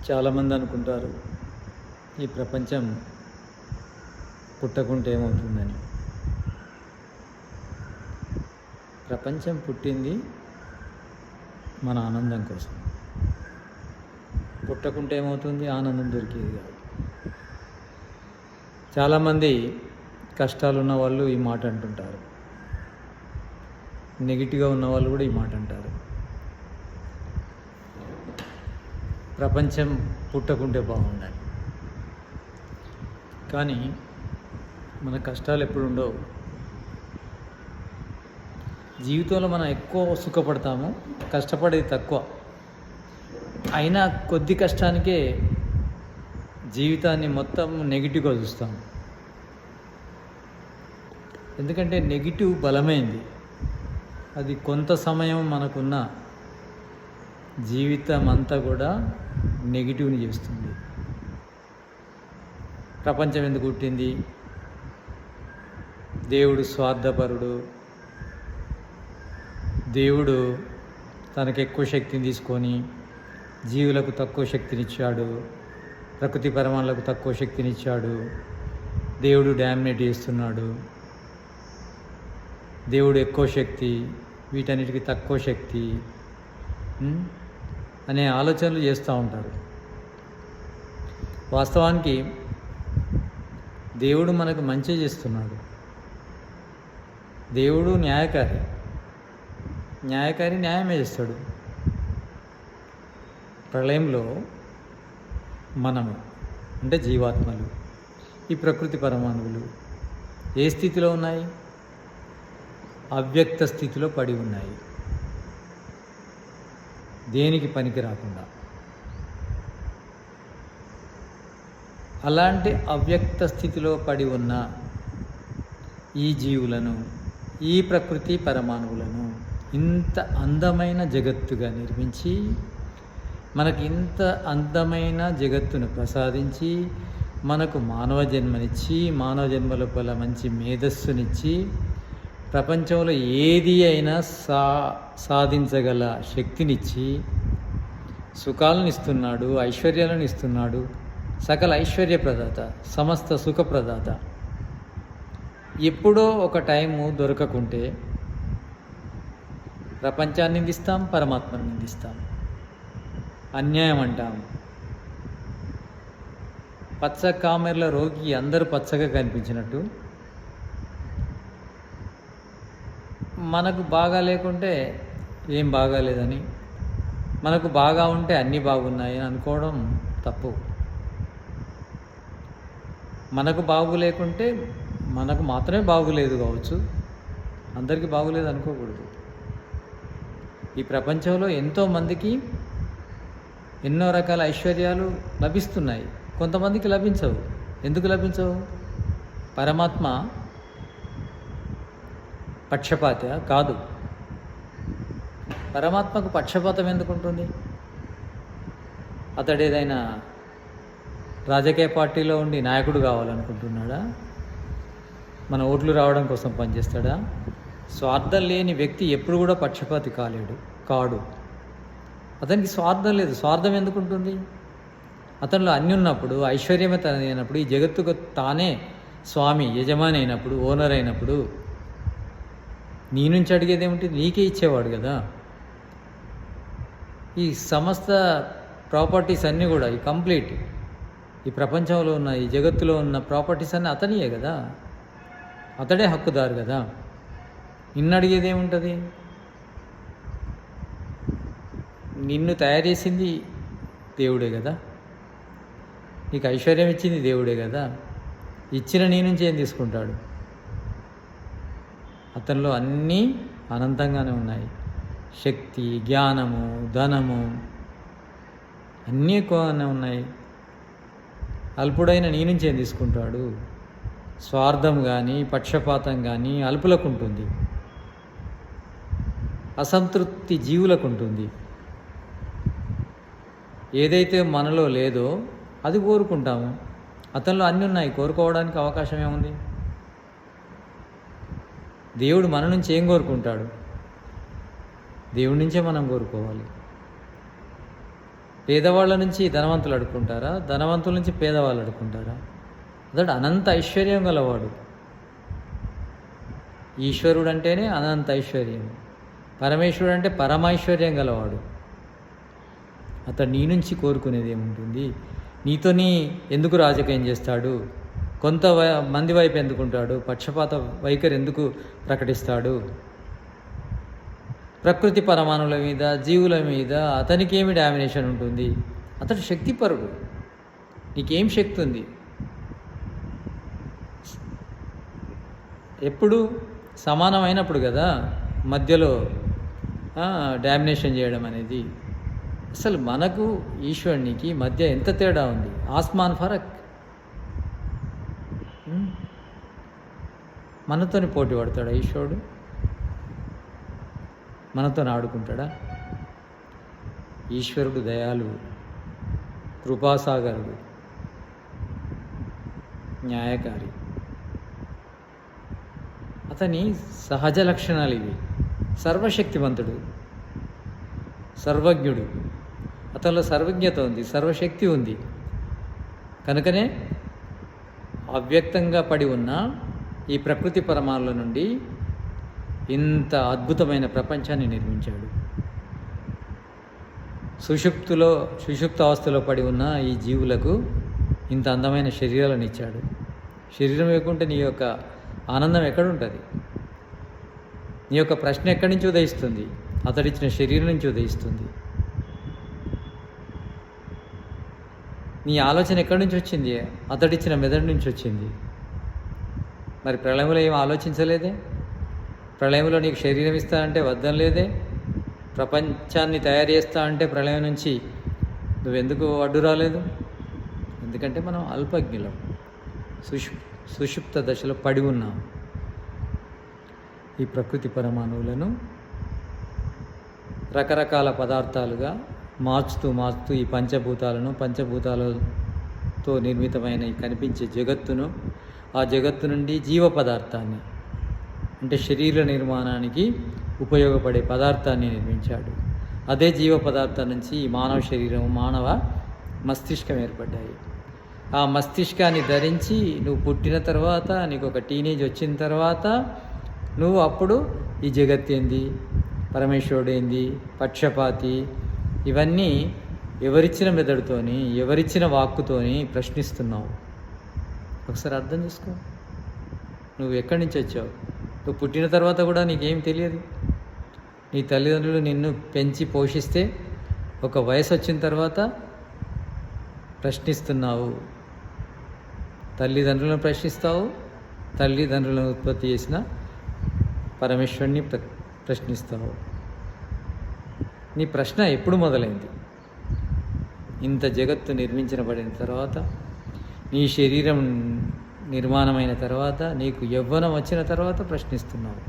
చాలామంది అనుకుంటారు ఈ ప్రపంచం పుట్టకుంటే ఏమవుతుందని. ప్రపంచం పుట్టింది మన ఆనందం కోసం. పుట్టకుంటే ఏమవుతుంది? ఆనందం దొరికేది కాదు. చాలామంది కష్టాలున్న వాళ్ళు ఈ మాట అంటుంటారు, నెగిటివ్గా ఉన్న వాళ్ళు కూడా ఈ మాట అంటారు, ప్రపంచం పుట్టకుంటే బాగుండాలి. కానీ మన కష్టాలు ఎప్పుడు ఉండవు. జీవితంలో మనం ఎక్కువ సుఖపడతాము, కష్టపడేది తక్కువ. అయినా కొద్ది కష్టానికే జీవితాన్ని మొత్తం నెగిటివ్గా చూస్తాము. ఎందుకంటే నెగిటివ్ బలమైంది. అది కొంత సమయం మనకున్న జీవితం అంతా కూడా నెగిటివ్ని చేస్తుంది. ప్రపంచం ఎందుకు పుట్టింది? దేవుడు స్వార్థపరుడు. దేవుడు తనకు ఎక్కువ శక్తిని తీసుకొని జీవులకు తక్కువ శక్తినిచ్చాడు, ప్రకృతి పరమాణులకు తక్కువ శక్తినిచ్చాడు. దేవుడు డామినేట్ చేస్తున్నాడు. దేవుడు ఎక్కువ శక్తి, వీటన్నిటికీ తక్కువ శక్తి అనే ఆలోచనలు చేస్తూ ఉంటారు. వాస్తవానికి దేవుడు మనకు మంచి చేస్తున్నాడు. దేవుడు న్యాయకారి న్యాయమే చేస్తాడు. ప్రళయంలో మనము అంటే జీవాత్మలు, ఈ ప్రకృతి పరమాణువులు ఏ స్థితిలో ఉన్నాయి? అవ్యక్త స్థితిలో పడి ఉన్నాయి, దేనికి పనికి రాకుండా. అలాంటి అవ్యక్త స్థితిలో పడి ఉన్న ఈ జీవులను, ఈ ప్రకృతి పరమాణువులను ఇంత అందమైన జగత్తుగా నిర్మించి, మనకి ఇంత అందమైన జగత్తును ప్రసాదించి, మనకు మానవ జన్మనిచ్చి, మానవ జన్మ లోపల మంచి మేధస్సునిచ్చి, ప్రపంచంలో ఏది అయినా సాధించగల శక్తినిచ్చి, సుఖాలను ఇస్తున్నాడు, ఐశ్వర్యాలను ఇస్తున్నాడు. సకల ఐశ్వర్య ప్రదాత, సమస్త సుఖ ప్రదాత. ఎప్పుడో ఒక టైము దొరకకుంటే ప్రపంచాన్ని నిందిస్తాం, పరమాత్మను నిందిస్తాం, అన్యాయం అంటాం. పచ్చ కామెర్ల రోగి అందరూ పచ్చగా కనిపించినట్టు, మనకు బాగా లేకుంటే ఏం బాగాలేదని, మనకు బాగా ఉంటే అన్నీ బాగున్నాయి అని అనుకోవడం తప్పు. మనకు బాగు లేకుంటే మనకు మాత్రమే బాగులేదు కావచ్చు, అందరికీ బాగులేదు అనుకోకూడదు. ఈ ప్రపంచంలో ఎంతోమందికి ఎన్నో రకాల ఐశ్వర్యాలు లభిస్తున్నాయి, కొంతమందికి లభించవు. ఎందుకు లభించవు? పరమాత్మ పక్షపాత కాదు. పరమాత్మకు పక్షపాతం ఎందుకు ఉంటుంది? అతడు ఏదైనా రాజకీయ పార్టీలో ఉండి నాయకుడు కావాలనుకుంటున్నాడా? మన ఓట్లు రావడం కోసం పనిచేస్తాడా? స్వార్థం లేని వ్యక్తి ఎప్పుడు కూడా పక్షపాతి కాడు. అతనికి స్వార్థం లేదు. స్వార్థం ఎందుకు ఉంటుంది? అతనిలో అన్నీ ఉన్నప్పుడు, ఐశ్వర్యమే తనైనప్పుడు, ఈ జగత్తుకు తానే స్వామి, యజమాని అయినప్పుడు, ఓనర్ అయినప్పుడు నీ నుంచి అడిగేది ఏమిటి? నీకే ఇచ్చేవాడు కదా. ఈ సమస్త ప్రాపర్టీస్ అన్నీ కూడా ఈ ప్రపంచంలో ఉన్న, ఈ జగత్తులో ఉన్న ప్రాపర్టీస్ అన్నీ అతనియే కదా. అతడే హక్కుదారు కదా. నిన్ను అడిగేది ఏముంటుంది? నిన్ను తయారు చేసింది దేవుడే కదా, నీకు ఐశ్వర్యం ఇచ్చింది దేవుడే కదా. ఇచ్చిన నీ నుంచి ఏం తీసుకుంటాడు? అతనిలో అన్నీ అనంతంగానే ఉన్నాయి. శక్తి, జ్ఞానము, ధనము అన్నీ ఎక్కువగానే ఉన్నాయి. అల్పుడైన నీ నుంచి ఏం తీసుకుంటాడు? స్వార్థం కానీ, పక్షపాతం కానీ అల్పులకు ఉంటుంది, అసంతృప్తి జీవులకు ఉంటుంది. ఏదైతే మనలో లేదో అది కోరుకుంటాము. అతనిలో అన్నీ ఉన్నాయి, కోరుకోవడానికి అవకాశం ఏముంది? దేవుడు మన నుంచి ఏం కోరుకుంటాడు? దేవుడి నుంచే మనం కోరుకోవాలి. పేదవాళ్ళ నుంచి ధనవంతులు అడుక్కుంటారా? ధనవంతుల నుంచి పేదవాళ్ళు అడుక్కుంటారా? అతడు అనంత ఐశ్వర్యం గలవాడు. ఈశ్వరుడు అంటేనే అనంత ఐశ్వర్యం. పరమేశ్వరుడు అంటే పరమైశ్వర్యం గలవాడు. అతడు నీ నుంచి కోరుకునేది ఏముంటుంది? నీతోని ఎందుకు రాజకీయం చేస్తాడు? కొంత మంది వైపు ఎందుకుంటాడు? పక్షపాత వైఖరి ఎందుకు ప్రకటిస్తాడు? ప్రకృతి పరమాణువుల మీద, జీవుల మీద అతనికి ఏమి డామినేషన్ ఉంటుంది? అతడు శక్తిపరుడు. నీకేం శక్తి ఉంది? ఎప్పుడు సమానమైనప్పుడు కదా మధ్యలో డామినేషన్ చేయడం అనేది. అసలు మనకు ఈశ్వరునికి మధ్య ఎంత తేడా ఉంది? ఆస్మాన్ ఫరక్. మనతోని పోటీ పడతాడా ఈశ్వరుడు? మనతో ఆడుకుంటాడా? ఈశ్వరుడు దయాళువు, కృపాసాగరుడు, న్యాయకారి. అతని సహజ లక్షణాలు ఇవి. సర్వశక్తివంతుడు, సర్వజ్ఞుడు. అతనిలో సర్వజ్ఞత ఉంది, సర్వశక్తి ఉంది. కనుకనే అవ్యక్తంగా పడి ఉన్న ఈ ప్రకృతి పరమాణుల నుండి ఇంత అద్భుతమైన ప్రపంచాన్ని నిర్మించాడు. సుషుప్త అవస్థలో పడి ఉన్న ఈ జీవులకు ఇంత అందమైన శరీరాలను ఇచ్చాడు. శరీరం లేకుంటే నీ యొక్క ఆనందం ఎక్కడుంటుంది? నీ యొక్క ప్రశ్న ఎక్కడి నుంచి ఉదయిస్తుంది? అతడిచ్చిన శరీరం నుంచి ఉదయిస్తుంది. నీ ఆలోచన ఎక్కడి నుంచి వచ్చింది? అతడిచ్చిన మెదడు నుంచి వచ్చింది. మరి ప్రళయంలో ఏం ఆలోచించలేదే? ప్రళయంలో నీకు శరీరం ఇస్తా అంటే వద్దం లేదే? ప్రపంచాన్ని తయారు చేస్తా అంటే ప్రళయం నుంచి నువ్వెందుకు అడ్డు రాలేదు? ఎందుకంటే మనం అల్పజ్ఞులం, సుషుప్త దశలో పడి ఉన్నాం. ఈ ప్రకృతి పరమాణువులను రకరకాల పదార్థాలుగా మార్చుతూ ఈ పంచభూతాలతో నిర్మితమైన ఈ కనిపించే జగత్తును, ఆ జగత్తు నుండి జీవ పదార్థాన్ని అంటే శరీర నిర్మాణానికి ఉపయోగపడే పదార్థాన్ని నిర్మించాడు. అదే జీవ పదార్థం నుంచి ఈ మానవ శరీరం, మానవ మస్తిష్కం ఏర్పడ్డాయి. ఆ మస్తిష్కాన్ని ధరించి నువ్వు పుట్టిన తర్వాత, నీకు ఒక టీనేజ్ వచ్చిన తర్వాత నువ్వు అప్పుడు ఈ జగత్ ఏంది, పరమేశ్వరుడు ఏంది, పక్షపాతి, ఇవన్నీ ఎవరిచ్చిన మెదడుతోని, ఎవరిచ్చిన వాక్కుతోని ప్రశ్నిస్తున్నావు. ఒకసారి అర్థం చేసుకో. నువ్వు ఎక్కడి నుంచి వచ్చావు? నువ్వు పుట్టిన తర్వాత కూడా నీకేం తెలియదు. నీ తల్లిదండ్రులు నిన్ను పెంచి పోషిస్తే ఒక వయసు వచ్చిన తర్వాత ప్రశ్నిస్తున్నావు. తల్లిదండ్రులను ప్రశ్నిస్తావు, తల్లిదండ్రులను ఉత్పత్తి చేసిన పరమేశ్వరుని ప్రశ్నిస్తావు. నీ ప్రశ్న ఎప్పుడు మొదలైంది? ఇంత జగత్తు నిర్మించబడిన తర్వాత, నీ శరీరం నిర్మాణమైన తర్వాత, నీకు యవ్వనం వచ్చిన తర్వాత ప్రశ్నిస్తున్నావు.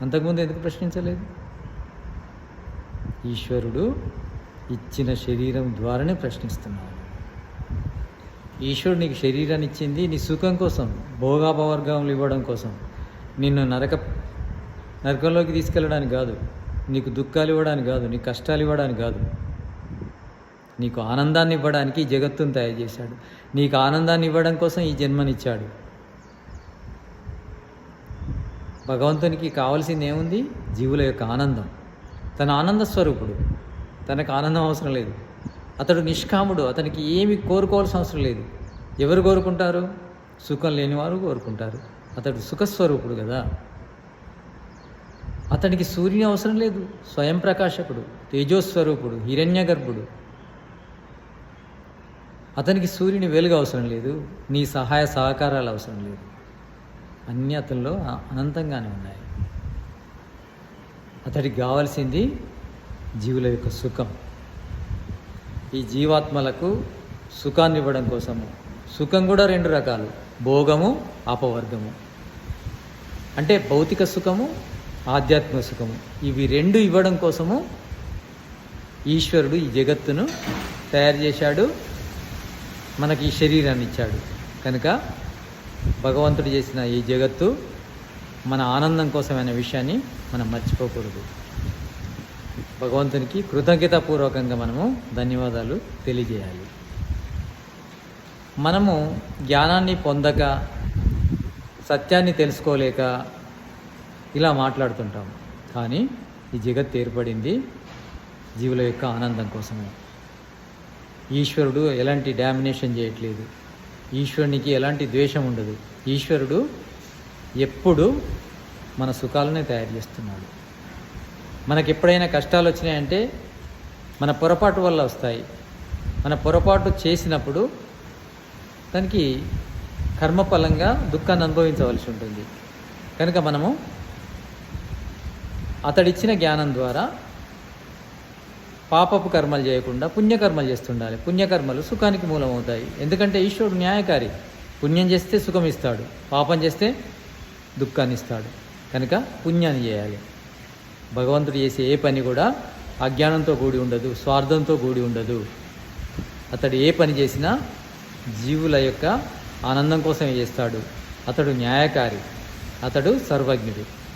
అంతకుముందు ఎందుకు ప్రశ్నించలేదు? ఈశ్వరుడు ఇచ్చిన శరీరం ద్వారానే ప్రశ్నిస్తున్నావు. ఈశ్వరుడు నీకు శరీరాన్ని ఇచ్చింది నీ సుఖం కోసం, భోగాపవర్గములు ఇవ్వడం కోసం, నిన్ను నరకంలోకి తీసుకెళ్ళడానికి కాదు, నీకు దుఃఖాలు ఇవ్వడానికి కాదు, నీకు కష్టాలు ఇవ్వడానికి కాదు, నీకు ఆనందాన్ని ఇవ్వడానికి ఈ జగత్తును తయారు చేశాడు. నీకు ఆనందాన్ని ఇవ్వడం కోసం ఈ జన్మనిచ్చాడు. భగవంతునికి కావాల్సింది ఏముంది? జీవుల యొక్క ఆనందం. తన ఆనంద స్వరూపుడు, తనకు ఆనందం అవసరం లేదు. అతడు నిష్కాముడు, అతనికి ఏమి కోరుకోవాల్సిన అవసరం లేదు. ఎవరు కోరుకుంటారు? సుఖం లేనివారు కోరుకుంటారు. అతడు సుఖస్వరూపుడు కదా. అతనికి సూర్యుని అవసరం లేదు, స్వయం ప్రకాశకుడు, తేజోస్వరూపుడు, హిరణ్య గర్భుడు. అతనికి సూర్యుని వెలుగు అవసరం లేదు, నీ సహాయ సహకారాలు అవసరం లేదు. అన్నీ అతనిలో అనంతంగానే ఉన్నాయి. అతడికి కావాల్సింది జీవుల యొక్క సుఖం. ఈ జీవాత్మలకు సుఖాన్ని ఇవ్వడం కోసము. సుఖం కూడా రెండు రకాలు, భోగము, అపవర్గము. అంటే భౌతిక సుఖము, ఆధ్యాత్మిక సుఖము. ఇవి రెండు ఇవ్వడం కోసము ఈశ్వరుడు ఈ జగత్తును తయారు చేశాడు, మనకి ఈ శరీరాన్ని ఇచ్చాడు. కనుక భగవంతుడు చేసిన ఈ జగత్తు మన ఆనందం కోసమైన విషయాన్ని మనం మర్చిపోకూడదు. భగవంతునికి కృతజ్ఞతాపూర్వకంగా మనము ధన్యవాదాలు తెలియజేయాలి. మనము జ్ఞానాన్ని పొందక, సత్యాన్ని తెలుసుకోలేక ఇలా మాట్లాడుతుంటాం. కానీ ఈ జగత్ ఏర్పడింది జీవుల యొక్క ఆనందం కోసమే. ఈశ్వరుడు ఎలాంటి డామినేషన్ చేయట్లేదు. ఈశ్వరునికి ఎలాంటి ద్వేషం ఉండదు. ఈశ్వరుడు ఎప్పుడు మన సుఖాలనే తయారు చేస్తున్నాడు. మనకు ఎప్పుడైనా కష్టాలు వచ్చినాయంటే మన పొరపాటు వల్ల వస్తాయి. మన పొరపాటు చేసినప్పుడు దానికి కర్మఫలంగా దుఃఖాన్ని అనుభవించవలసి ఉంటుంది. కనుక మనము అతడిచ్చిన జ్ఞానం ద్వారా పాపపు కర్మలు చేయకుండా పుణ్యకర్మలు చేస్తుండాలి. పుణ్యకర్మలు సుఖానికి మూలమవుతాయి. ఎందుకంటే ఈశ్వరుడు న్యాయకారి. పుణ్యం చేస్తే సుఖం ఇస్తాడు, పాపం చేస్తే దుఃఖాన్ని ఇస్తాడు. కనుక పుణ్యాన్ని చేయాలి. భగవంతుడు చేసే ఏ పని కూడా అజ్ఞానంతో కూడి ఉండదు, స్వార్థంతో కూడి ఉండదు. అతడు ఏ పని చేసినా జీవుల యొక్క ఆనందం కోసమే చేస్తాడు. అతడు న్యాయకారి, అతడు సర్వజ్ఞుడు.